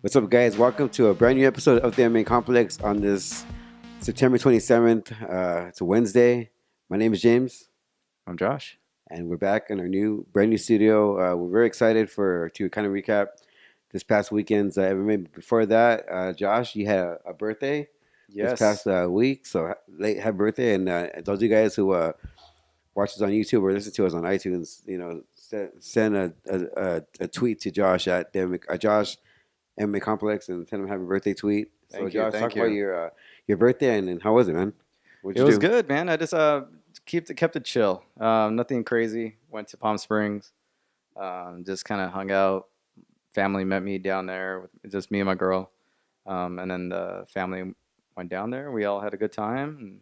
What's up, guys? Welcome to a brand new episode of the MMA Complex on this September 27th. It's a Wednesday. My name is James, I'm Josh. and we're back in our brand new studio. We're very excited to kind of recap this past weekend's MMA. Before that, Josh, you had a birthday this Yes. past week, so late happy birthday! And those of you guys who watch us on YouTube or listen to us on iTunes, send a tweet to Josh at Josh MMA Complex and send him a happy birthday tweet. So Thank you. Josh, Thank talk about you. your birthday and how was it, man? What'd It you was do? good, man. I just kept it chill. Nothing crazy. Went to Palm Springs. Just kind of hung out. Family met me down there with just me and my girl. And then the family went down there. We all had a good time.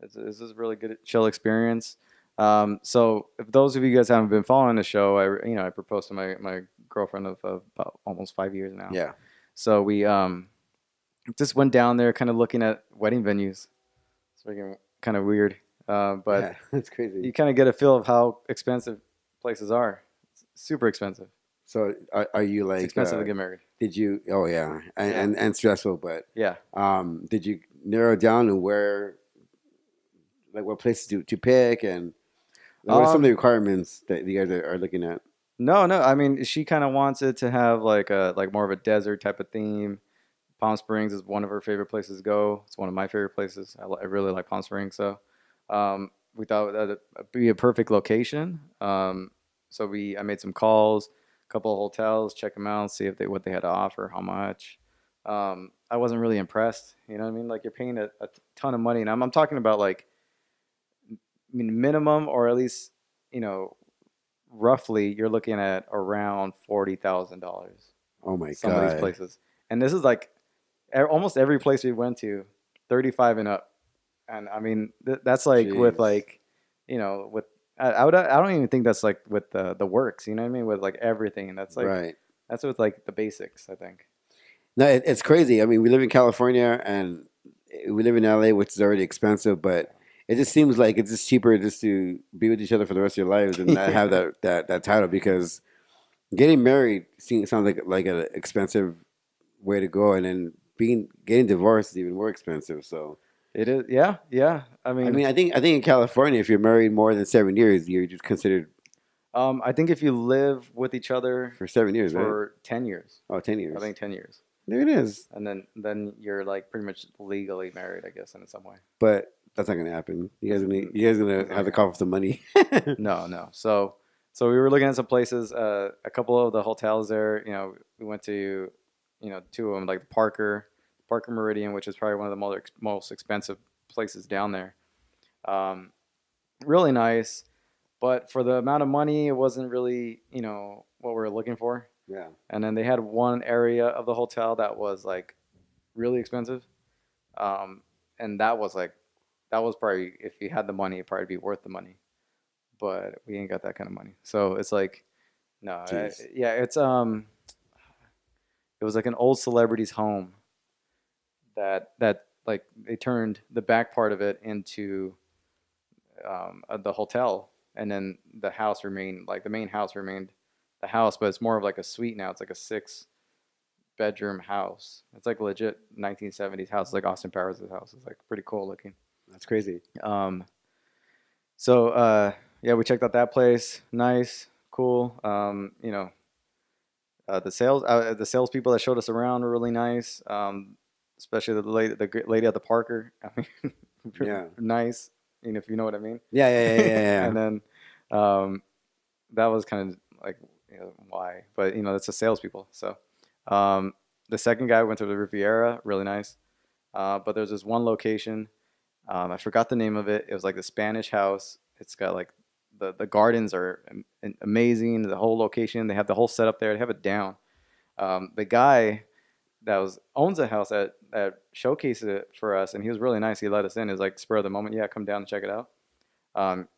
And this is a really good chill experience. So if those of you guys haven't been following the show, I proposed to my girlfriend of about almost 5 years now. Yeah, So we just went down there, kind of looking at wedding venues. It's kind of weird, but yeah, that's you crazy. kind of get a feel of how expensive places are. It's super expensive. So are you It's like? expensive to get married. Did you? Oh yeah, and Yeah. and stressful, but Yeah. did you narrow down and what places to pick and what are some of the Um, requirements that you guys are looking at? no. I mean, she kind of wants it to have like more of a desert type of theme. Palm Springs is one of her favorite places to go. It's one of my favorite places. I really like Palm Springs, so we thought that would be a perfect location. I made some calls, a couple of hotels, check them out, see if what they had to offer, how much. I wasn't really impressed. You know what I mean? Like you're paying a ton of money, and I'm talking about like minimum or at least you know roughly you're looking at around $40,000. Oh my Some of these God, places, and this is like almost every place we went to, 35 and up. And I mean, that's like with jeez, like, with I don't even think that's like with the works. You know what I mean? With like everything, and right? that's with like the basics. I think. No, it's crazy. I mean, we live in California and we live in LA, which is already expensive, but it just seems like it's just cheaper just to be with each other for the rest of your lives and not have Yeah. that title because getting married sounds like an expensive way to go, and then getting divorced is even more expensive. So, It is. Yeah, yeah. I I mean, mean, I think in California, if you're married more than 7 years, you're just considered I think if you live with each other for 7 years, right? for 10 years, Oh, 10 I years. think 10 years, There it is. and then you're like pretty much legally married, I guess, in some way. But that's not gonna happen. Mm, You guys gonna It's not have to gonna cough up some money. No, no. So we were looking at some places. A couple of the hotels there. We went to, two of them, like the Parker Meridian, which is probably one of the most expensive places down there. Um, Really nice, but for the amount of money, it wasn't really, what we were looking for. Yeah. And then they had one area of the hotel that was like really expensive, um, and that was probably if you had the money, it'd probably be worth the money. But we ain't got that kind of money. So it's like, no, Jeez. yeah, it was like an old celebrity's home that like they turned the back part of it into the hotel, and then the house remained like the main house remained the house, but it's more of like a suite now. It's like a 6 bedroom house. It's like legit 1970s house. It's like Austin Powers' house. It's like pretty cool looking. That's crazy. Um, so yeah, we checked out that place. Nice, cool. The salespeople that showed us around were really nice. Especially the lady at the Parker. I mean, Yeah. nice. If you know what I mean. Yeah. And then um, that was kind of like why, but that's the salespeople. So um, the second guy went to the Riviera, really nice. But there's this one location. I forgot the name of it. It was like the Spanish house. It's got like the gardens are amazing. The whole location, they have the whole setup there. They have it down. The guy that owns the house that showcased it for us, and he was really nice. He let us in. He was like spur of the moment. Yeah, come down and check it out. Um,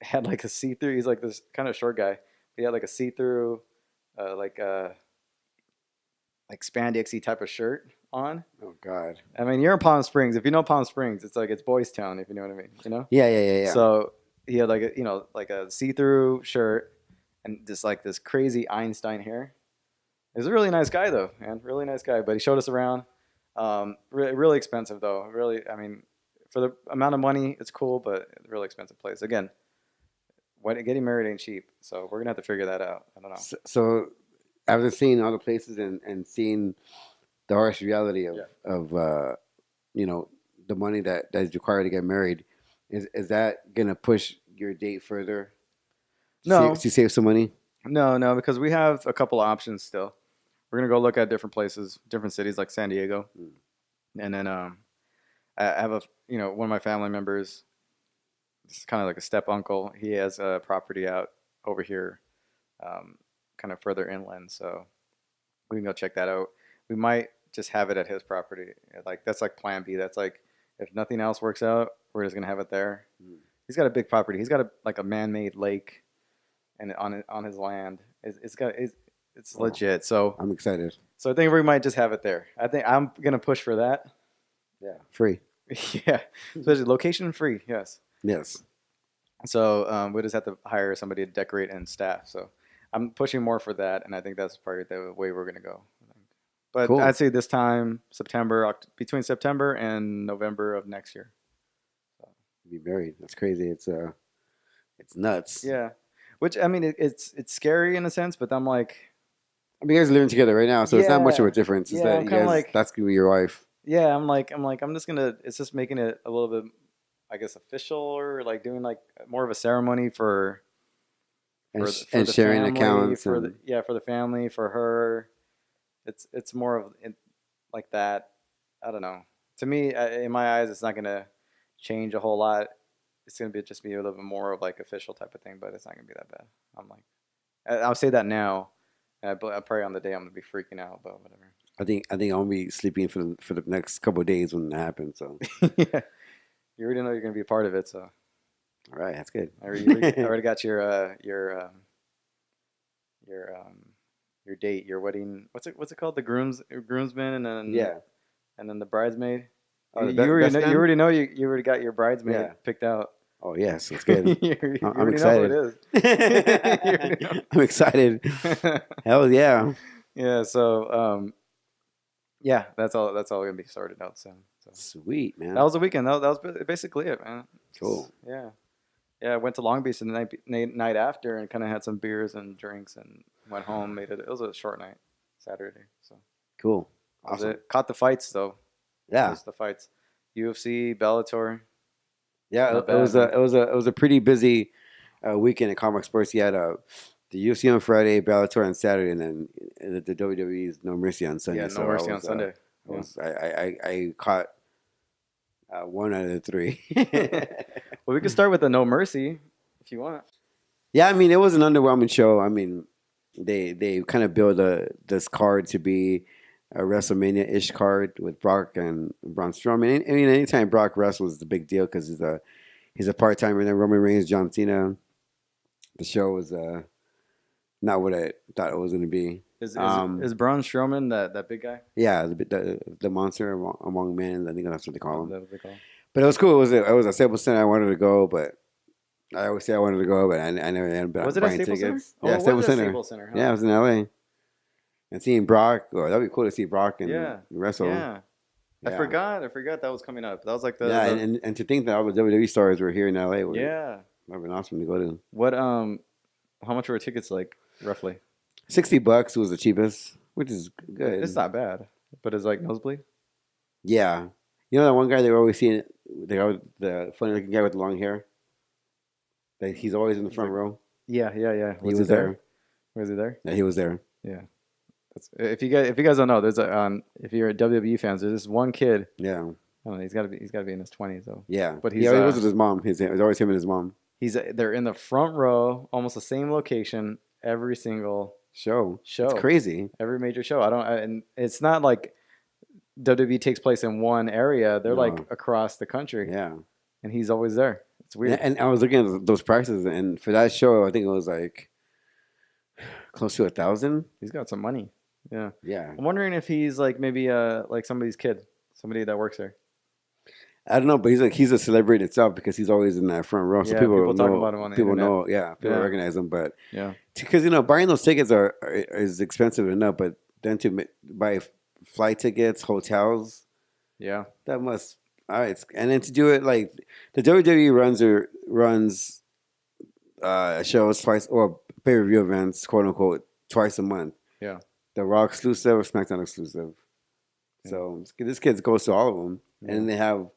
had like a see through. He's like this kind of short guy. He had like a see through, uh, like uh, like spandexy type of shirt on. Oh God. I mean, you're in Palm Springs. If you know Palm Springs, it's like it's Boys Town, if you know what I mean. Yeah. So he had like a see-through shirt and just like this crazy Einstein hair. He's a really nice guy though, man. Really nice guy. But he showed us around. Really expensive though. Really, I mean, for the amount of money, it's cool, but really expensive place. Again, getting married ain't cheap, so we're gonna have to figure that out. I don't know. So after seeing all the places and seeing the harsh reality of Yeah. you know, the money that is required to get married, is that gonna push your date further No, to save some money? no, because we have a couple of options still. We're gonna go look at different places, different cities like San Diego, Mm. and then I have one of my family members. It's kind of like a step uncle. He has a property out over here, kind of further inland, so we can go check that out. We might just have it at his property. Like that's like Plan B. That's like if nothing else works out, we're just gonna have it there. Mm. He's got a big property. He's got like a man-made lake, and on his land, it's Oh, legit. So I'm excited. I think we might just have it there. I think I'm gonna push for that. Yeah, free. Yeah, especially location free. Yes. Yes. So we just have to hire somebody to decorate and staff. So I'm pushing more for that, and I think that's probably the way we're gonna go. But Cool. I'd say this time, between September and November of next year. So, Be married. That's crazy. It's nuts. yeah, which I mean, it's scary in a sense, but I'm like, I mean, you guys are living together right now, so it's not much of yeah, a difference. It's yeah, that I'm you kind of guys, like, that's gonna be your wife. yeah, I'm just gonna, it's just making it a little bit, I guess, official or like doing like more of a ceremony And, for and the sharing family, accounts for and the family, for her. It's more of like that. I don't know. To me, in my eyes, it's not gonna change a whole lot. It's gonna be a little bit more of like official type of thing, but it's not gonna be that bad. I'm like, I'll say that now. I pray on the day I'm gonna be freaking out, but whatever. I think I'll be sleeping for the next couple of days when it happens. So Yeah, you already know you're gonna be a part of it, so all right, that's good. I already got your date, your wedding. What's it called? The groomsman, Yeah. and then the bridesmaid. Oh, You the already best know. You man? already know. You already got your bridesmaid Yeah. picked out. Oh yes, it's good. You I'm already know who it excited. is. You already know. I'm excited. Hell yeah. Yeah. So yeah, that's all. That's all gonna be sorted out soon. So Sweet, that man. was the weekend. That was basically it, man. Cool. Yeah. Yeah, I went to Long Beach the night after and kind of had some beers and drinks and went home. It was a short night, Saturday. So Cool. that was Awesome. it. Caught the fights though. Yeah. Just the fights. UFC, Bellator. Yeah. Not It bad, was man. it was a pretty busy weekend at Comic Sports. You had the UFC on Friday, Bellator on Saturday, and then the WWE's No Mercy on Sunday. Yeah, So no mercy on I Sunday. was I caught one out of the three. Well, we could start with the No Mercy if you want. Yeah, I mean it was an underwhelming show. I mean they kind of build this card to be a WrestleMania ish card with Brock and Braun Strowman. I mean anytime Brock wrestles is a big deal because he's a part timer. And then Roman Reigns, John Cena. The show was not what I thought it was going to be. Is Braun Strowman that big guy? Yeah, the monster among men. I think that's what they call Is him. that what they call him? But it was cool. It was a Staples Center. I wanted to go, but I always say I wanted to go, but I never ended up Was it at buying Staples Center? tickets. Oh, Yeah, it was Staples at Center. Staples Center, huh? Yeah, it was in LA. And seeing Brock, or that'd be cool to see Brock and Yeah. wrestle. Yeah. I Yeah. forgot that was coming up. That was like the Yeah, and to think that all the WWE stars were here in LA would yeah. have been awesome to go to. What how much were tickets like roughly? $60 was the cheapest, which is good. It's not bad, but it's like nosebleed. Yeah. You know that one guy they were always seeing, the funny looking guy with the long hair? That he's always in the front row. Yeah. He was there. Was he there? Yeah, he was there. Yeah. If you guys don't know, there's if you're a WWE fans, there's this one kid. Yeah. I don't know, he's got to be in his 20s though. Yeah. But He he's always was with his mom. It was always him and his mom. they're in the front row, almost the same location every single Show. show. It's crazy. Every major show. And it's not like WWE takes place in one area. They're No. like across the country. Yeah. And he's always there. It's weird. And I was looking at those prices, and for that show, I think it was like close to 1,000. He's got some money. Yeah. Yeah. I'm wondering if he's like maybe like somebody's kid, somebody that works there. I don't know, but he's a celebrity itself because he's always in that front row. So Yeah, people people talk know. about him on the People internet. know. Yeah. People Yeah. recognize him, but Yeah. because buying those tickets is expensive enough, but then to buy flight tickets, hotels. Yeah. That must all right, and then to do it like the WWE runs shows twice or pay per view events, quote unquote, twice a month. Yeah. The Raw exclusive or SmackDown exclusive. Yeah. So this kid goes to all of them, and Yeah. then they have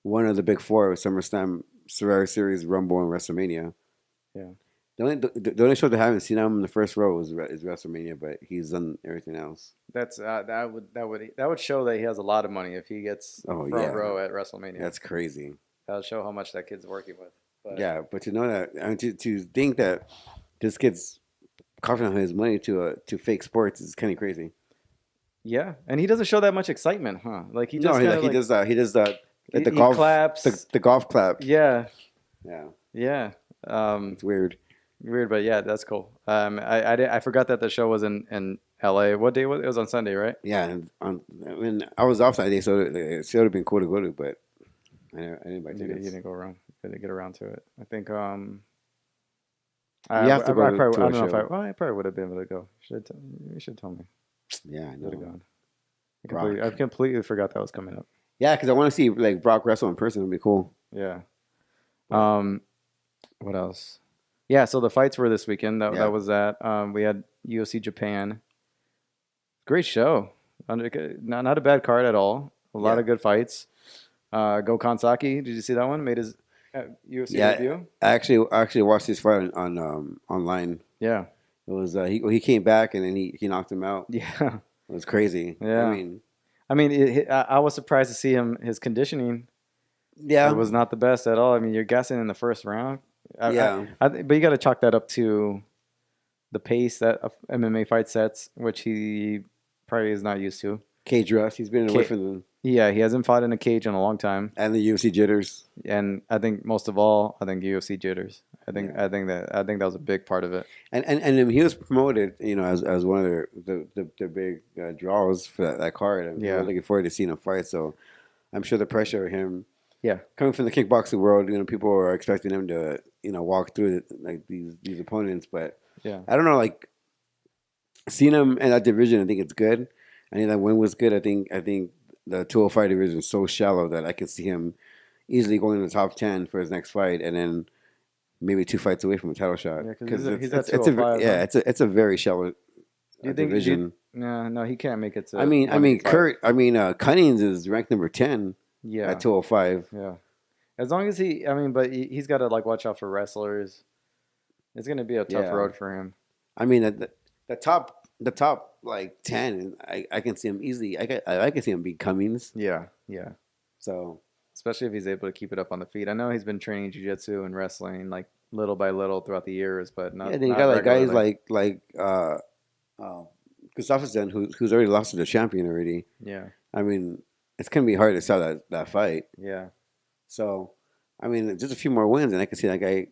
one of the big four: SummerSlam, Survivor Series, Rumble, and WrestleMania. Yeah. The only show that I haven't seen him in the first row is WrestleMania, but he's done everything else. That's that would show that he has a lot of money if he gets Oh front yeah, row at WrestleMania. that's crazy. That would show how much that kid's working with. But Yeah, but to know that, I mean, to think that this kid's coughing on his money to fake sports is kind of crazy. yeah, and he doesn't show that much excitement, huh? Like he No, just he kind like of he like does that. He does that. Like the he golf, claps. the golf clap. Yeah, Yeah, yeah. it's weird. Weird, but yeah, that's cool. I forgot that the show was in L.A. What day was it? It was on Sunday, right? Yeah, and I mean, I was off that day, so it should have been cool to go to, but I didn't buy You tickets. didn't go around. You didn't get around to it. I think You have to go I probably to I a don't know if show. I probably would have been able to go. You should tell me. Yeah, I Would have know. gone. Brock. I completely forgot that was coming up. Yeah, because I want to see like Brock wrestle in person. It'd be cool. Yeah. Yeah. What else? Yeah, so the fights were this weekend. Yeah. That was that. We had UFC Japan. Great show. Not a bad card at all. A lot Yeah. of good fights. Gokhan Saki, did you see that one? Made his UFC Yeah, debut. I actually watched this fight on online. Yeah. It was he came back and then he knocked him out. Yeah. It was crazy. Yeah. I mean, I was surprised to see his conditioning. yeah, It was not the best at all. I mean, you're guessing in the first round. yeah. But you got to chalk that up to the pace that MMA fight sets, which he probably is not used to. Cage rust. He's been away from them Yeah, he hasn't fought in a cage in a long time, and the UFC jitters. and I think most of all, I think UFC jitters. I think Yeah. that was a big part of it. And then he was promoted, as one of their big draws for that card. I'm Yeah. really looking forward to seeing him fight. So I'm sure the pressure of him, Yeah. coming from the kickboxing world, people are expecting him to, walk through like these opponents. But Yeah. I don't know, like seeing him in that division, I think it's good. I think that win was good. I think the 205 division is so shallow that I can see him easily going in the top 10 for his next fight, and then maybe 2 fights away from a title shot. Yeah, 'cause he's it's, at it's a 205, yeah, huh? it's a very shallow Do you think? division. No, he can't make it to. I mean, 185. Cunnings is ranked number 10 Yeah. at 205. Yeah. As long as but he's got to like watch out for wrestlers. It's gonna be a tough Yeah. road for him. I mean, the top like 10, I can see him easily. I can see him beat Cummings. Yeah. Yeah. So Especially if he's able to keep it up on the feet. I know he's been training jiu-jitsu and wrestling like little by little throughout the years, but not. yeah, then you not got like guys regularly. Gustafsson who's already lost to the champion already. Yeah. I mean, it's gonna be hard to sell that fight. Yeah. So, I mean, just a few more wins, and I can see that guy,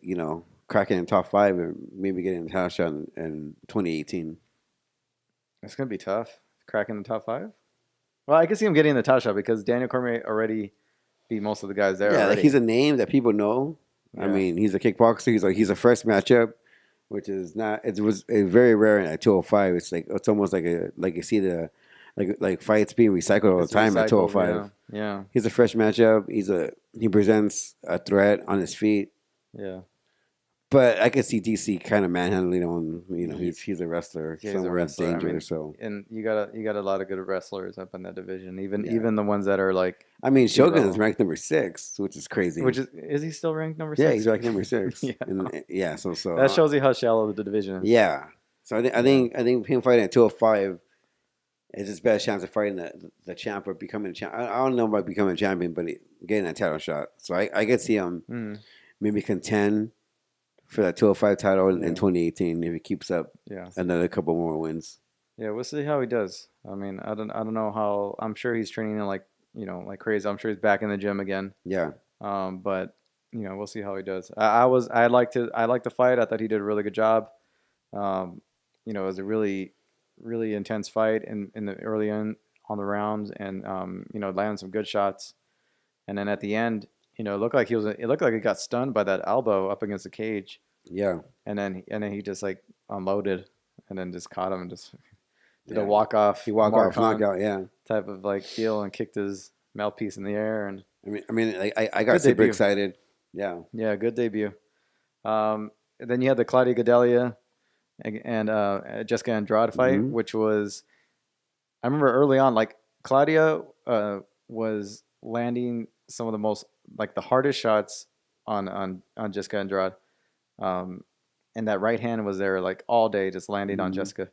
cracking in top 5 and maybe getting a title shot in 2018. It's gonna be tough. Cracking the top 5. Well, I can see him getting the title shot because Daniel Cormier already beat most of the guys there. Yeah, like already. he's a name that people know. I Yeah. mean, he's a kickboxer. He's a fresh matchup, which is not. It was a very rare at 205. It's almost like you see the like fights being recycled all the It's time at recycled, 205. Yeah. He's a fresh matchup. He presents a threat on his feet. Yeah. But I could see DC kind of manhandling him. He's a wrestler. Yeah, he's a Somewhere in wrestler. I danger. mean, so And you got a lot of good wrestlers up in that division. Even Yeah. even the ones that are like, I mean, Shogun level. is ranked number 6, which is crazy. is he still ranked number 6? Yeah, he's ranked number 6. Yeah. Yeah. So That shows you how shallow the division is. Yeah. So I think him fighting at 205 is his best chance of fighting the champ or becoming a champ. I don't know about becoming a champion, but getting a title shot. So I could see him Mm, maybe contend for that 205 title in Yeah. 2018 if he keeps up yeah. another couple more wins. Yeah, we'll see how he does. I mean, I don't know how. I'm sure he's training like crazy. I'm sure he's back in the gym again. Yeah. But we'll see how he does. I liked the fight. I thought he did a really good job. It was a really, really intense fight in the early on the rounds, and landed some good shots. And then at the end, it looked like he got stunned by that elbow up against the cage, Yeah. and then he just like unloaded, and then just caught him and just did a Yeah. walk off He walk off Marcon knockout. Yeah. type of like deal and kicked his mouthpiece in the air and I mean, like, I got good super debut. excited. Yeah. Yeah, good debut. And then you had the Claudia Gadelha and Jessica Andrade fight, Hmm. which was I remember early on, like Claudia was landing some of the most like the hardest shots on Jessica Andrade, um, and that right hand was there like all day, just landing on Hmm. Jessica,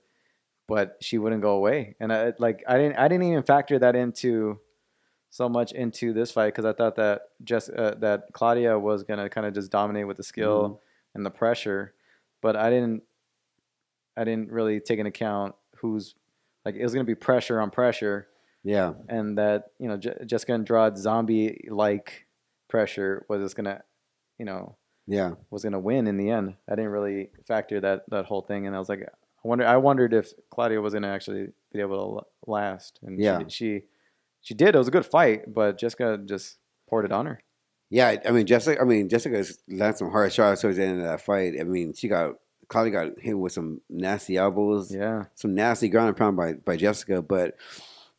but she wouldn't go away, and I didn't even factor that into so much into this fight because I thought that that Claudia was gonna kind of just dominate with the Hmm. skill and the pressure, but I didn't really take into account who's like it was going to be pressure on pressure, Yeah. and that Jessica Andrade zombie like pressure was just going to you know Yeah. was going to win in the end. I didn't really factor that whole thing, and I was like, I wondered if Claudia was going to actually be able to last, and Yeah. she did. It was a good fight, but Jessica just poured it on her. Yeah. Jessica's landed some hard shots towards the end of that fight. I mean, Claudia got hit with some nasty elbows, Yeah, some nasty ground and pound by Jessica. But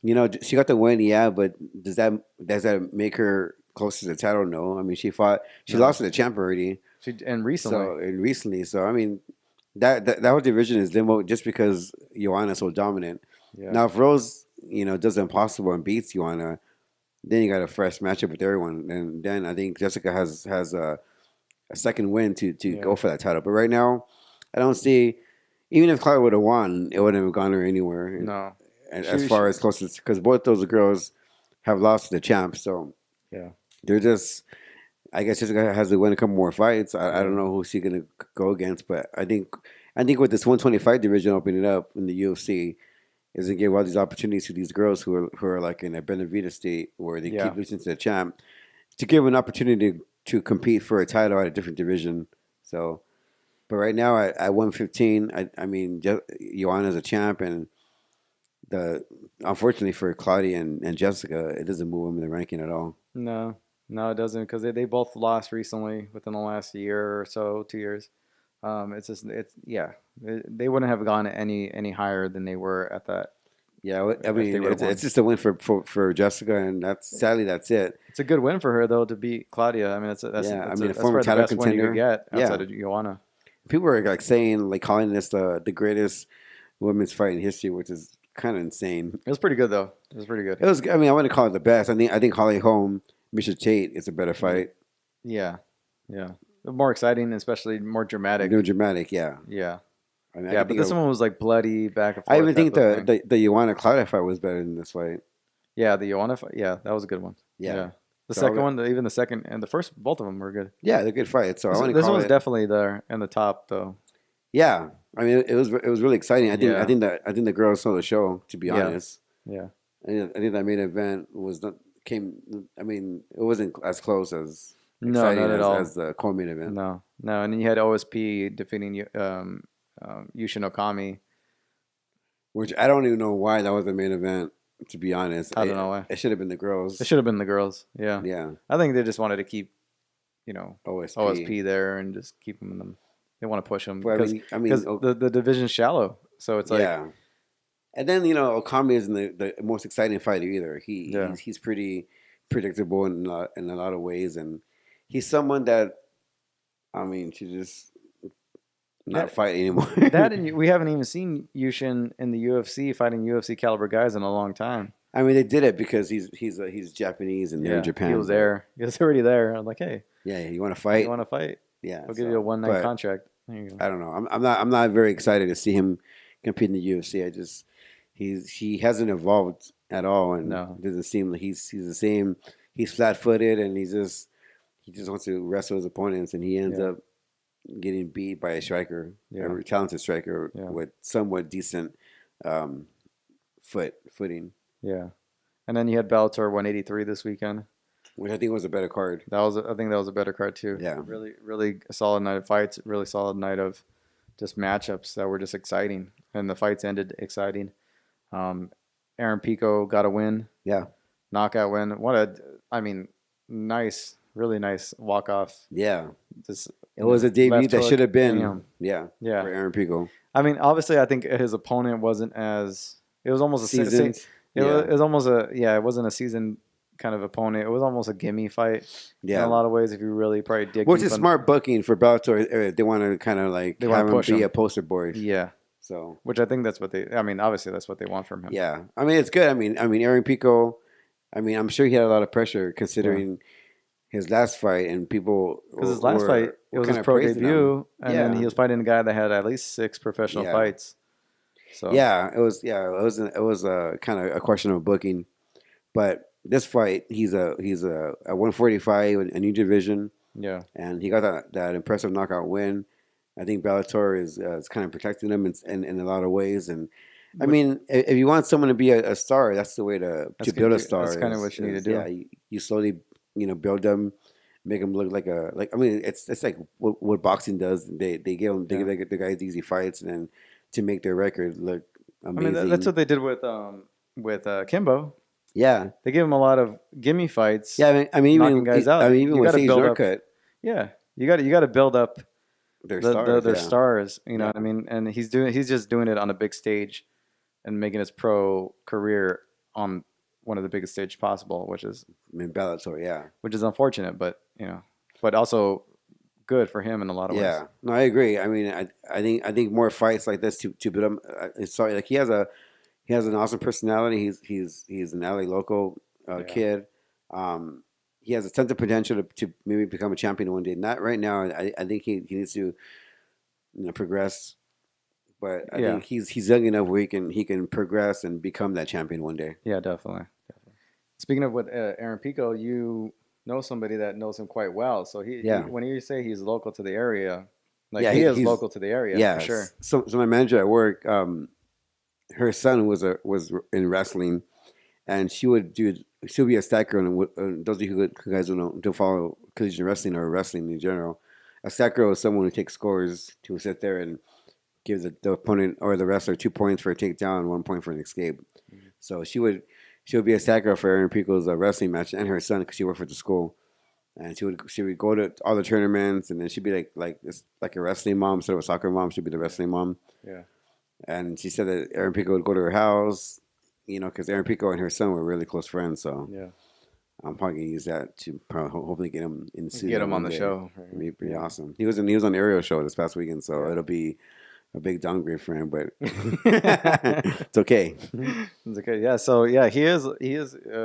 she got the win. Yeah. But does that make her close to the title? No. I mean, she no, lost to the champ already. and recently, And recently, so I mean, that whole division is limbo just because Joanna's so dominant. yeah, Now, if Rose, does the impossible and beats Joanna, then you got a fresh matchup with everyone, and then I think Jessica has a second win to yeah, go for that title. But right now, I don't see. Even if Claudia would have won, it wouldn't have gone her anywhere. no, And as she, she far as closest, because both those girls have lost to the champs, so yeah, they're just. I guess Jessica has to win a couple more fights. I yeah, don't know who she's gonna go against, but I think with this 125 division opening up in the UFC is gonna give all these opportunities to these girls who are like in a Benavida state where they yeah. keep losing to the champ to give an opportunity to compete for a title at a different division. So, but right now at 115, I mean, Joanna's a champ, and the unfortunately for Claudia and Jessica, it doesn't move them in the ranking at all. No, no, it doesn't because they both lost recently within the last year or so, 2 years. It's just it's yeah, they wouldn't have gone any higher than they were at that Yeah, I if they mean, would have it's won. just a win for Jessica, and that's it. It's a good win for her though to beat Claudia. I mean, Yeah, I mean, a that's former probably the title best win you could contender. get Yeah, outside of Joanna. people were like saying, like calling this the greatest women's fight in history, which is kind of insane. It was pretty good though. It was pretty good. It was. I mean, I wouldn't call it the best. I think Holly Holm, Misha Tate is a better Yeah, fight. yeah, yeah. More exciting, especially more More dramatic. dramatic. Yeah. Yeah, I mean, I yeah. could But think this of. one was like bloody back and I forth even type think of the thing. the Joanna Claudia fight was better than this fight. Yeah, the Joanna fight. Yeah, that was a good one. Yeah. Yeah. The So second one, even the second and the first, both of them were good. yeah, they're good fights. So I want to This call one's it. definitely there in the top, though. Yeah. I mean, it was really exciting. Yeah, I think the girls stole the show. To be yeah, honest. yeah. I think that main event was not came. I mean, it wasn't as close as No, exciting not at as all. the co-main event, No, no. And then you had OSP defeating Yushin Okami. which I don't even know why that was the main event. To be honest, I don't know why. it should have been the It girls. should have been the girls. Yeah, Yeah, I think they just wanted to keep OSP. OSP there and just keep them in them. They want to push them But because the division's shallow. So it's like yeah. And then Okami isn't the most exciting fighter either. yeah. He's pretty predictable in a lot of ways, and he's someone that I mean, should just not That fight anymore. that and we haven't even seen Yushin in the UFC fighting UFC caliber guys in a long time. I mean, they did it because he's Japanese and they're in Yeah, he Japan. was But there. He was already there. I'm like, hey, yeah, you want to you fight? want to fight? Yeah. I'll give you a So, 1 night but contract. There you go. I don't know. I'm not very excited to see him compete in the UFC. He hasn't evolved at all, and No. it doesn't seem like he's the same. He's flat footed, and he just wants to wrestle his opponents, and he ends Yeah. up getting beat by a striker, Yeah. a talented striker Yeah. with somewhat decent um, footing, Yeah. And then you had Bellator 183 this weekend. which I think was a better card. I think that was a better card too. Yeah. Really, really a solid night of fights. Really solid night of just matchups that were just exciting, and the fights ended exciting. Um, Aaron Pico got a win, Yeah, knockout win. I mean, nice, really nice walk off. yeah. Just It was a debut left that hook, should have been, bam. yeah, Yeah. for Aaron Pico. I mean, obviously, I think his opponent wasn't as It was almost a seasons. it Yeah, was almost a yeah. It wasn't a season kind of opponent. It was almost a gimme fight in a yeah. lot of ways. If you really probably dig Which deep is on, smart booking for Bellator. They want to kind of like they want have to him push be a him. poster boy. Yeah, So which I think that's what they. I mean, obviously that's what they want from him. yeah, I mean it's good. I mean Aaron Pico. I mean I'm sure he had a lot of pressure Yeah, considering his last fight, and people because his last fight it were was kind his of pro praising him. debut, and then he Yeah, was fighting a guy that had at least 6 professional yeah, fights. So yeah. It was a kind of a question of booking, but this fight he's a 145 a new division, yeah, and he got that impressive knockout win. I think Bellator is kind of protecting him in a lot of ways, and I which mean, if you want someone to be a star, that's the way to build a that's star. kind of Is what you need to is do. yeah, you slowly build them, make them look like. I mean, it's like what boxing does. They give Yeah, the guys easy fights, and then to make their record look I mean that's amazing. what they did with Kimbo. Yeah, They gave him a lot of gimme yeah. fights, Even knocking guys out. even You with got to Sage build up. Northcutt, Yeah, you got to build up they're stars. their Yeah, stars. You know yeah. what I mean? And he's just doing it on a big stage and making his pro career on one of the biggest stage possible, I mean Bellator. Yeah, which is unfortunate, but but also good for him in a lot of ways. yeah. No, I agree. I mean, I think more fights like this to build him. Sorry, like he has an awesome personality. He's an LA local Yeah, kid. He has a ton of potential to maybe become a champion one day. Not right now. I think he needs to progress. But I yeah, think he's young enough where he can progress and become that champion one day. yeah, definitely. Speaking of what Aaron Pico, you know somebody that knows him quite well. So Yeah, when you say he's local to the area, like yeah. he is He's local to the area for sure. yes. So my manager at work, her son was in wrestling, and she'll be a stat girl. And those of you who guys don't follow collegiate wrestling or wrestling in general, a stat girl is someone who takes scores to sit there and gives the opponent or the wrestler 2 points for a takedown, 1 point for an escape. Mhm. So she would be a stat girl for Aaron Pico's wrestling match, and her son because she worked for the school. And she would go to all the tournaments, and then she'd be like a wrestling mom instead of a soccer mom. She'd be the Yeah, wrestling mom. yeah, And she said that Aaron Pico would go to her house, because Aaron Pico and her son were really close friends. So yeah. I'm probably gonna use that to probably hopefully get him in the Get studio him on one the day. show. It'd be pretty Yeah, awesome. He was on the Ariel show this past weekend, so yeah. it'll be a big downgrade for him, but it's okay. It's okay. Yeah. So yeah, he is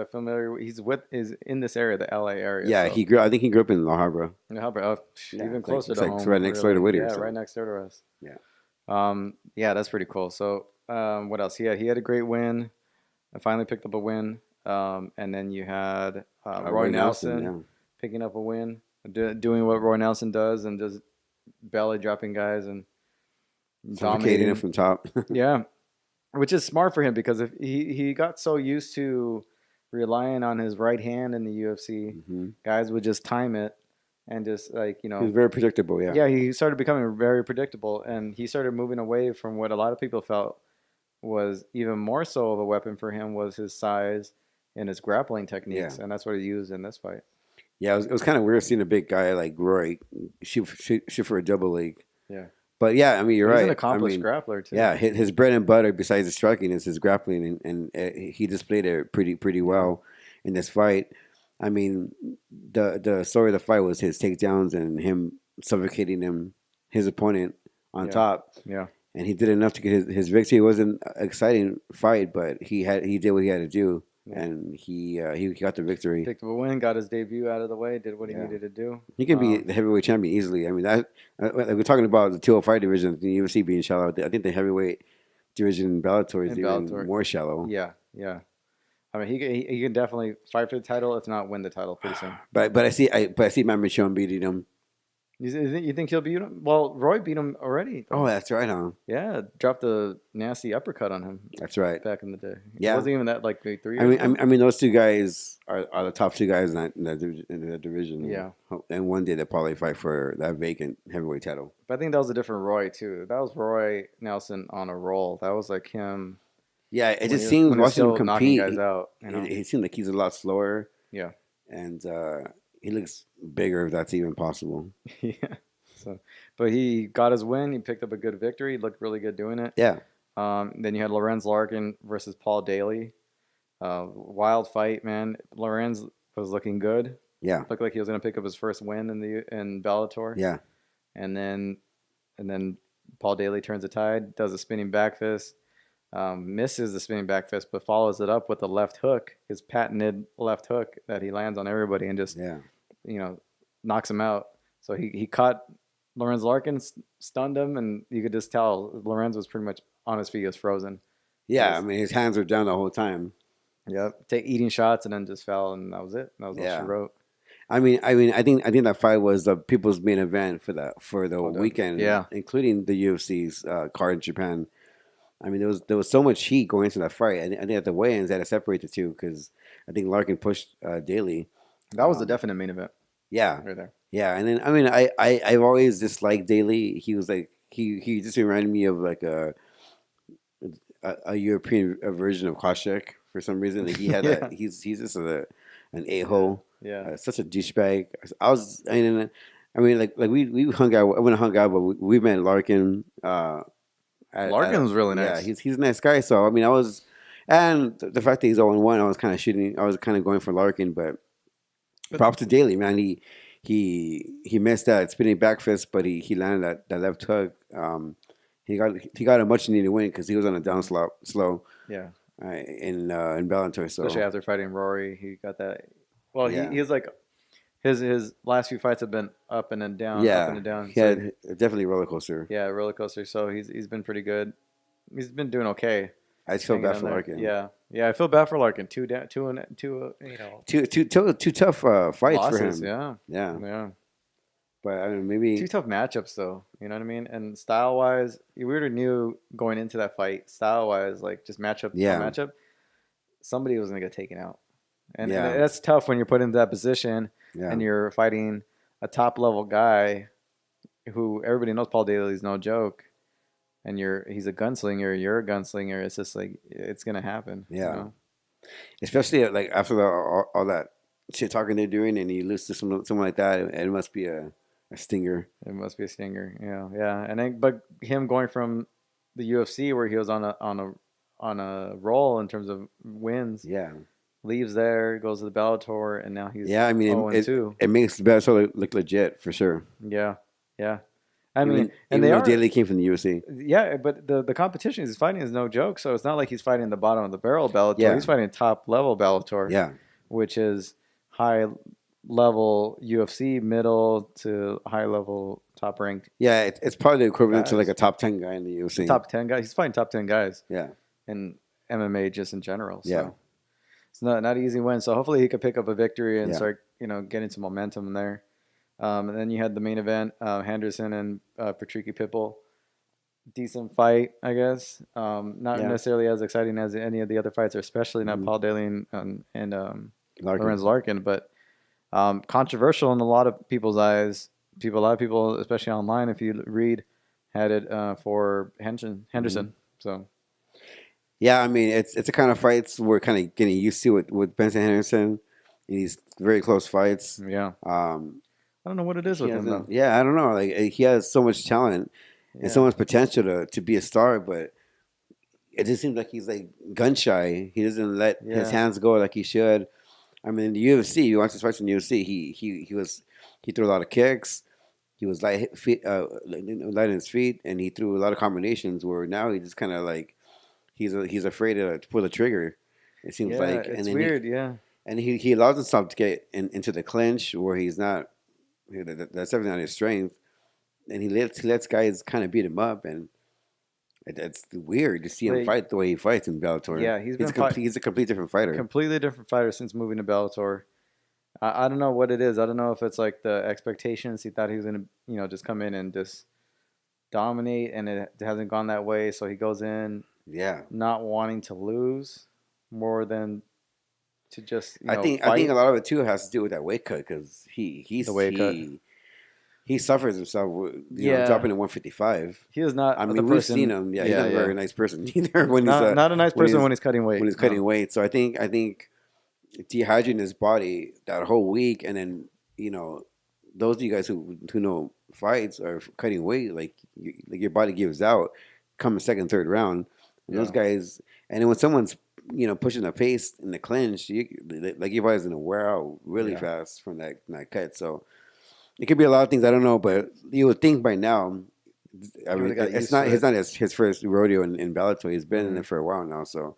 familiar. Is in this area, the LA area. Yeah, So I think he grew up in La Habra. even It's like closer it's to like home. right next door to Really. Whittier. Yeah, So right next door to us. yeah, Yeah, that's pretty cool. So what else? He had a great win. I finally picked up a win. And then you had Roy Roy Nelson. Nelson Yeah, picking up a win, doing what Roy Nelson does, and just belly dropping guys and suffocating him dominating. from top. Yeah, which is smart for him because if he got so used to relying on his right hand in the UFC, hmm guys would just time it and just He was very predictable. Yeah, yeah, he started becoming very predictable, and he started moving away from what a lot of people felt was even more so of a weapon for him was his size and his grappling yeah, techniques, and that's what he used in this fight. yeah. It was kind of weird seeing a big guy like Roy shoot for a double leg. Yeah, But yeah, I mean, you're but he's an right. I accomplished mean, grappler too. yeah, his bread and butter besides his striking is his grappling, and he displayed it pretty Yeah, well in this fight. I mean, the story of the fight was his takedowns and him suffocating his opponent on yeah, top, yeah. and he did enough to get his victory. It wasn't an exciting fight, but he did what he had to do, Yeah. and he got the victory. Picked up a win, got his debut out of the way, did what he Yeah. needed to do. He can be the heavyweight champion easily. I mean, like we're talking about the 205 division, the UFC being shallow. I think the heavyweight division in Bellator is In even Bellator, more shallow. yeah, yeah. I mean, he can definitely fight for the title, if not win the title pretty soon. But I see Matt Michon beating him. You think he'll beat him? Well, Roy beat him already, Oh, though. that's right, huh? Yeah, dropped a nasty uppercut on him That's right. back in the day. It Yeah. wasn't even that like maybe 3 I years mean, ago. I mean, those two guys are the top two guys in that division. Yeah. And one day they'll probably fight for that vacant heavyweight title. But I think that was a different Roy too. That was Roy Nelson on a roll. That was like him Yeah, it when just he seems when he was watching him still knocking compete. guys out. It seems like he's a lot slower, Yeah, and he looks bigger if that's even possible. yeah. So, but he got his win. He picked up a good victory. He looked really good doing it. Yeah. Then you had Lorenz Larkin versus Paul Daly. Wild fight, man. Lorenz was looking good. Yeah, Looked like he was going to pick up his first win in Bellator. yeah, And then Paul Daly turns the tide, does a spinning back fist, misses the spinning back fist, but follows it up with a left hook, his patented left hook that he lands on everybody and just yeah. you know knocks him out. So he caught Lorenz Larkin, stunned him, and you could just tell Lorenz was pretty much on his feet, he was frozen. Yeah, I Just mean, his hands were down the whole time. yep, eating shots and then just fell, and that was it. That was all she Yeah. wrote. I think that fight was the people's main event for the Oh, definitely. weekend, Yeah, including the UFC's card in Japan. I mean, there was so much heat going into that fight. I think at the weigh-ins they had to separate the two because I think Larkin pushed Daly. that was the definite main event Yeah, right there. yeah, and then I mean, I've always disliked Daly. He was like he just reminded me of like a European version of Koscheck for some reason. Like he had Yeah, that. He's just an a yeah, hole, yeah. such a douchebag. I mean, like we hung out. I went and hung out, but we met Larkin. Larkin was really Yeah, nice. he's a nice guy. So I mean, and the fact that he's 0-1, I was kind of shooting. I was kind of going for Larkin, but But props to Daly, man. He missed that spinning back fist, but he landed that left hook. He got a much needed win because he was on a down slow yeah, in Bellator. especially So after fighting Rory, he got that. Well, yeah, he was like his last few fights have been up yeah, and down. he So had definitely roller coaster. yeah, roller coaster. So he's been pretty good. He's been doing okay, I just feel hanging bad in for there. Larkin. Yeah, yeah. I feel bad for Larkin. Two down, two. Two tough fights for Losses. him. Yeah, Yeah, yeah. but I mean Two maybe tough matchups though. You know what I mean? And style wise, we already knew going into that fight, style wise, like just matchup on yeah, matchup, somebody was gonna get taken out. And yeah, that's tough when you're put into that position yeah, and you're fighting a top level guy who everybody knows Paul Daly is no joke, and he's a gunslinger, you're a gunslinger. It's just like it's gonna happen, you yeah. know. Especially like after all that shit talking they're doing, and you lose to someone like that, it must be a stinger. It must be a stinger, yeah, yeah. And then, but him going from the UFC where he was on a roll in terms of wins, Yeah, leaves there, goes to the Bellator, and now he's yeah. I mean, 0 and 2. it makes the Bellator look legit for sure. Yeah, yeah. I mean, Even and even they though are. Daly came from the UFC. Yeah, but the competition he's fighting is no joke. So it's not like he's fighting the bottom of the barrel Bellator. Yeah, He's fighting top level Bellator, yeah, which is high level UFC, middle to high level top ranked yeah. It's probably the equivalent to like a guys. top 10 guy in the UFC. Top 10 guys. He's fighting top 10 guys Yeah, in MMA just in general. yeah, So it's not an easy win. So hopefully he could pick up a victory and yeah, start getting some momentum there. And then you had the main event, Henderson and Patricky Pitbull. Decent fight, I guess. Not yeah. necessarily as exciting as any of the other fights, or especially not Mhm. Paul Daly and Larkin. Lorenz Larkin, but controversial in a lot of people's eyes. A lot of people, especially online, if you read, had it for Mhm. Henderson. So Yeah, I mean, it's a kind of fights we're kind of getting used to with Benson Henderson in these very close fights. yeah, Um, I don't know what it is he with him though. hasn't. Yeah, I don't know. Like he has so much talent and so Yeah, much potential to be a star, but it just seems like he's like gun shy. He doesn't let his yeah, hands go like he should. I mean, in the UFC, you watch his fights in the UFC. He threw a lot of kicks. He was light on his feet, and he threw a lot of combinations. Where now he just kind of like he's afraid to pull the trigger. It seems yeah. like, and It's then weird. Yeah, he allows himself to get into the clinch where he's not. That's definitely not his strength, and he lets guys kind of beat him up, and it's weird to see him like fight the way he fights in Bellator. yeah, He's a complete different fighter. completely different fighter since moving to Bellator. I don't know what it is. I don't know if it's like the expectations. He thought he was gonna, just come in and just dominate, and it hasn't gone that way. So he goes in Yeah, not wanting to lose more than to just, I think a fight lot of it too has to do with that weight cut because the weight cut. he suffers himself, Yeah, dropping to 155. he is not I the mean, we've seen person. him. Yeah, he's Yeah, not a yeah. very nice person either when Not a nice when person he's when he's cutting weight. when he's No. cutting weight. So I think dehydrating his body that whole week, and then those of you guys who know fights or cutting weight, like your body gives out come the second, third round. And those Yeah. guys, and then when someone's pushing the pace in the clinch, like your body's gonna wear out really Yeah. fast from that cut. So it could be a lot of things. I don't know, but you would think by now. I He would mean, have got it's used to not. It's it. not his first rodeo in Bellator. He's been in Hmm. it for a while now. So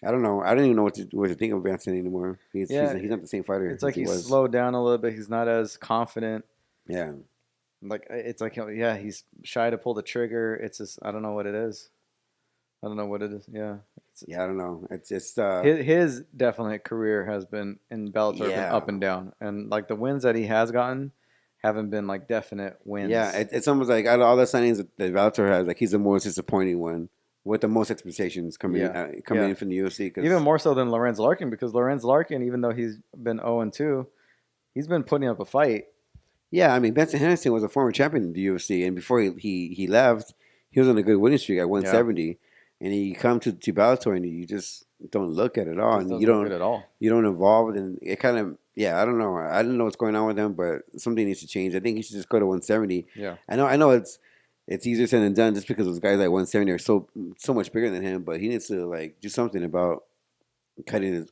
I don't know. I don't even know what to think of Benson anymore. Yeah, He's not the same fighter it's as like he he's was. slowed down a little bit. He's not as confident. Yeah, Like it's like yeah, he's shy to pull the trigger. It's just I don't know what it is. I don't know what it is. Yeah, it's, yeah. I don't know. It's just his definite career has been in Bellator been yeah, up and down, and like the wins that he has gotten haven't been like definite yeah. wins. It's almost like out of all the signings that Bellator has, like he's the most disappointing one with the most expectations Yeah, coming yeah. in from the UFC. Even Because more so than Lorenz Larkin because Lorenz Larkin, even though he's been 0-2, he's been putting up a fight. yeah, I mean Benson Henderson was a former champion in the UFC, and before he left, he was on a good winning streak at Yeah, 170, and he come to Bellator and you just don't look at it all, just and doesn't look good at all. you don't evolve, and it kind of yeah, I don't know, I don't know what's going on with him, but something needs to change. I think he should just go to 170. Yeah, I know it's easier said than done just because those guys at 170 are so much bigger than him, but he needs to like do something about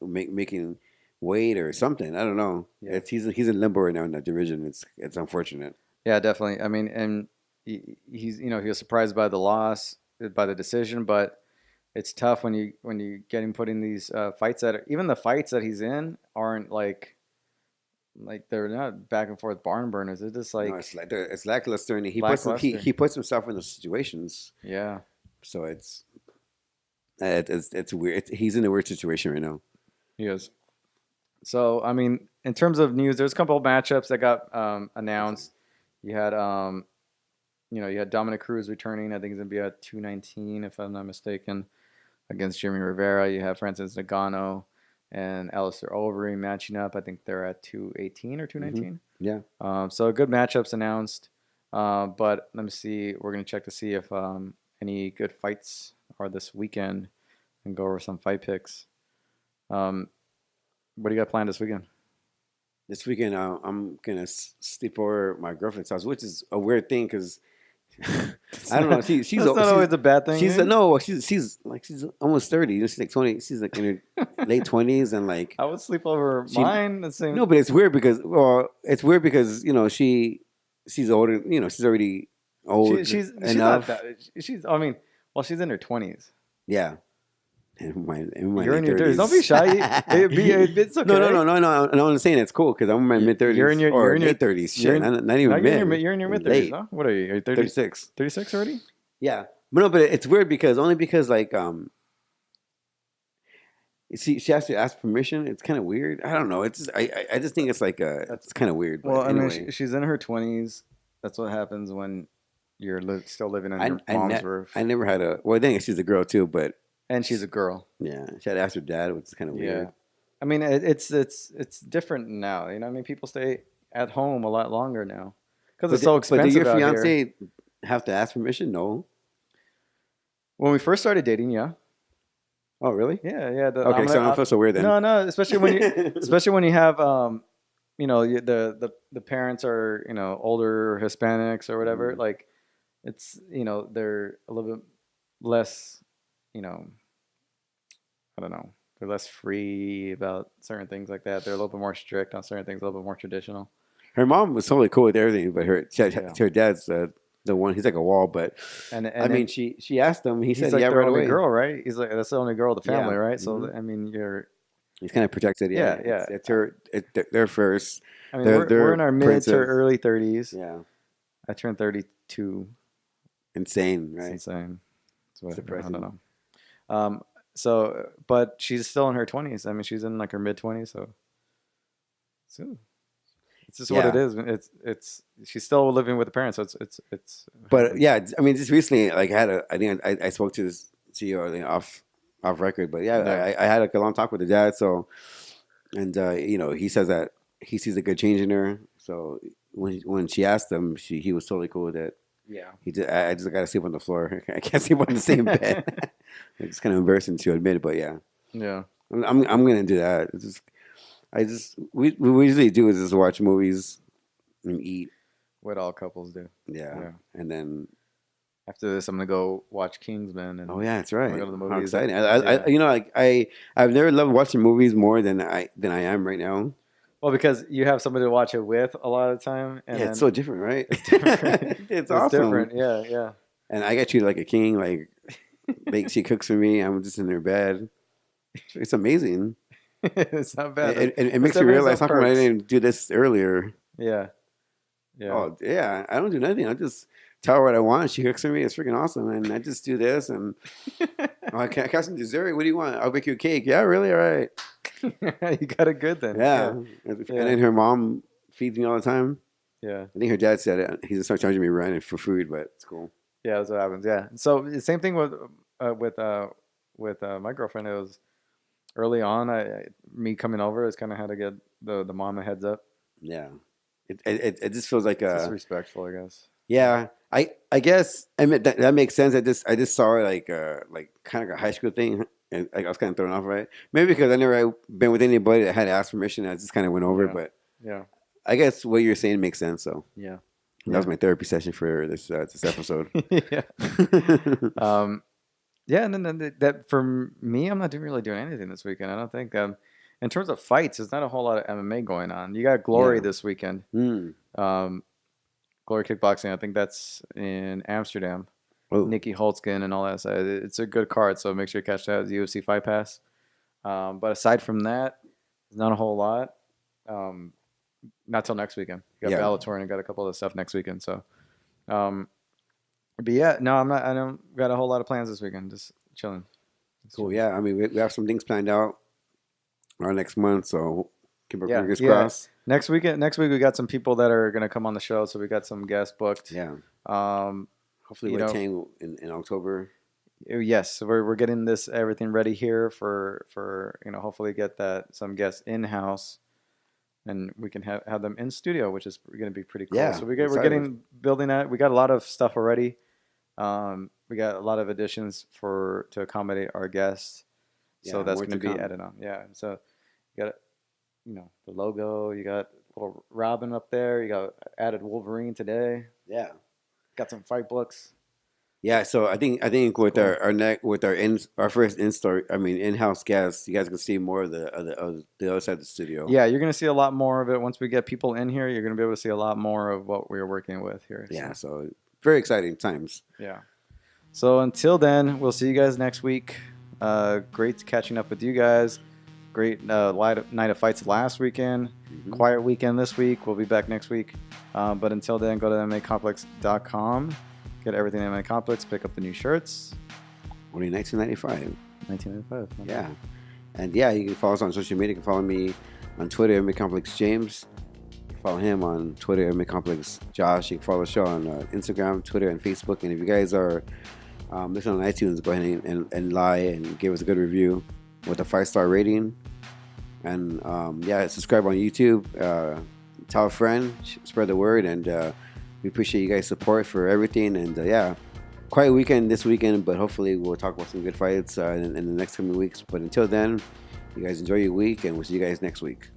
making weight or something. I don't know. yeah, It's he's in limbo right now in that division. It's unfortunate. yeah, definitely. I mean, and he's he was surprised by the loss, by the decision, but it's tough when you get him putting these fights that even the fights that he's in aren't like they're not back and forth barn burners. They're just No, like it's lackluster, and lackluster. he puts himself in those situations. Yeah, So it's weird. He's in a weird situation right now. he is. So I mean, in terms of news, there's a couple of matchups that got announced. You had you had Dominic Cruz returning. I think he's gonna be at 219 if I'm not mistaken against Jimmy Rivera. You have Francis Ngannou and Alistair Overeem matching up. I think they're at 218 or Hmm. 219. Yeah, So good matchups announced. But let me see. We're gonna check to see if any good fights are this weekend and go over some fight picks. Um, what do you got planned this weekend? this weekend I'm gonna sleep over at my girlfriend's house, which is a weird thing because That's I don't know. not, that's not She's always a bad thing. she's Eh? no she's almost 30. She's like 20. She's like in her late 20s and like I would sleep over she mine. The same. no, but it's weird because it's weird because she's older. She's already old She's not enough. that. She's. I mean, well, she's in her 20s. Yeah, in my You're in late your 30s. Don't 30s. be shy. It's No, no, okay. no, no, no. No, I'm saying it's cool because I'm in my mid You're in 30s your. You're or in your. late 30s. You're Shit, in. not No, even mid. you're in your mid 30s. Late Huh? What are you? Are you 30, 36. 36 already? Yeah, but no, but it's weird because only because like she has to ask permission. It's kind of weird. I don't know. It's just, I just think it's like it's kind of weird. Well, But I mean, anyway, she's in her 20s. That's what happens when you're still living on your I mom's roof. I never had a well. I think she's a girl too, but And she's a girl. yeah, she had to ask her dad, which is kind of Yeah. weird. I mean, it's different now. You know, I mean, people stay at home a lot longer now because it's so But do your expensive out here. fiance have to ask permission? No. When we first started dating, yeah, Oh, really? yeah. Okay, so I don't feel so weird then. No, especially when you have the parents are older Hispanics or whatever. Mhm. Like it's they're a little bit less you know I don't know, they're less free about certain things like that. They're a little bit more strict on certain things, a little bit more traditional. Her mom was totally cool with everything, but Yeah, her dad's the one. He's like a wall, but I and mean, she asked him. He he's said like yeah their right only away. girl, right? He's like that's the only girl of the family, Yeah. right? Hmm. So I mean, you're He's kind of protected. Yeah, yeah. it's her. They're first. I mean, we're They're in our mid to princess. early 30s. Yeah, I turned 32. insane, It's right? insane. It's what, I don't Depressing. know. So, but she's still in her 20s. I mean, she's in like her mid 20s. So it's just what it Yeah, is. She's still living with the parents. So it's but yeah, I mean, just recently, like I think I spoke to this CEO I think, off record, but yeah, yeah. I had like a long talk with the dad. So, and he says that he sees a good change in her. So when she asked him, he was totally cool with it. Yeah. I just gotta sleep on the floor. I can't sleep on the same bed. It's kind of embarrassing to admit, but yeah, Yeah. I'm gonna do that. We usually do is just watch movies and eat. What all couples do. Yeah, Yeah. and then After this, I'm gonna go watch Kingsman, Oh and yeah, that's I'm gonna right. go to the How movies. exciting! Yeah. You know, like I've never loved watching movies more than I am right now. Well, because you have somebody to watch it with a lot of the time, and Yeah, it's then so different, right? it's different. It's It's awesome. different. Yeah, yeah. And I get treated like a king. Like she cooks for me. I'm just in her bed. It's amazing. It's not bad. It There's makes me definitely realize some how come I perks. didn't do this earlier. Yeah, yeah. Oh yeah, I don't do nothing. I just tell her what I want. She cooks for me. It's freaking awesome. And I just do this. And oh, I got some dessert. What do you want? I'll bake you a cake. Yeah, really? All right. You got it good then. Yeah. Yeah, And yeah, then her mom feeds me all the time. yeah, I think her dad said it. He's gonna start charging me rent for food, but it's cool. yeah. That's what happens. Yeah. So the same thing with my girlfriend. It was early on. Me coming over is kind of how to get the mom a heads up. Yeah. It just feels like It's just a respectful, I guess. yeah. I guess I mean that makes sense. I just saw it like kind of like a high school thing, and like I was kind of thrown off, right? Maybe because I never been with anybody that had to ask permission. I just kind of went over, Yeah, but yeah, I guess what you're saying makes sense. So yeah, that was yeah, my therapy session for this episode. yeah. Yeah, and then that for me, I'm not really doing anything this weekend. I don't think. In terms of fights, there's not a whole lot of MMA going on. You got Glory Yeah. this weekend. Mm. Um, Glory Kickboxing. I think that's in Amsterdam. Oh, Nikki Holtzkin and all that. So it's a good card. So make sure you catch that as UFC Fight Pass. But aside from that, there's not a whole lot. Um, not till next weekend. You got yeah. Bellator and got a couple of stuff next weekend. So, um, but yeah, no, I'm not. I don't got a whole lot of plans this weekend. Just chilling. Just Cool. chilling. Yeah. I mean, we have some things planned out our next month, so keep our Yeah, fingers yeah. crossed. Next week we got some people that are gonna come on the show. So we got some guests booked. Yeah. Um, Hopefully, you Wei know, Tang in October. yes, so we're getting this everything ready here for hopefully get that some guests in house, and we can have them in studio, which is going to be pretty cool. Yeah. So I'm we're excited. getting building that. We got a lot of stuff already. We got a lot of additions to accommodate our guests. So Yeah. that's More going to to be come. added on. Yeah. So you got the logo. You got little Robin up there. You got added Wolverine today. Yeah. Got some fight books. Yeah, so I think with Cool. our neck with our first in-house guest, you guys can see more of the other side of the studio. Yeah, you're going to see a lot more of it once we get people in here. You're going to be able to see a lot more of what we're working with here. Yeah, So, so very exciting times. yeah. So until then, we'll see you guys next week. Great catching up with you guys. Great night of fights last weekend. Mhm. Quiet weekend this week. We'll be back next week. But until then, go to themmacomplex.com. Get everything in MMA Complex. Pick up the new shirts. Only 1995. 1995. Yeah, and yeah, you can follow us on social media. You can follow me on Twitter, MMA Complex James. You can follow him on Twitter, MMA Complex Josh. You can follow the show on Instagram, Twitter, and Facebook. And if you guys are listening on iTunes, go ahead and give us a good review with a 5-star rating. And yeah, subscribe on YouTube. Tell a friend, spread the word, and we appreciate you guys' support for everything. And yeah, quiet weekend this weekend, but hopefully we'll talk about some good fights in the next coming weeks. But until then, you guys enjoy your week, and we'll see you guys next week.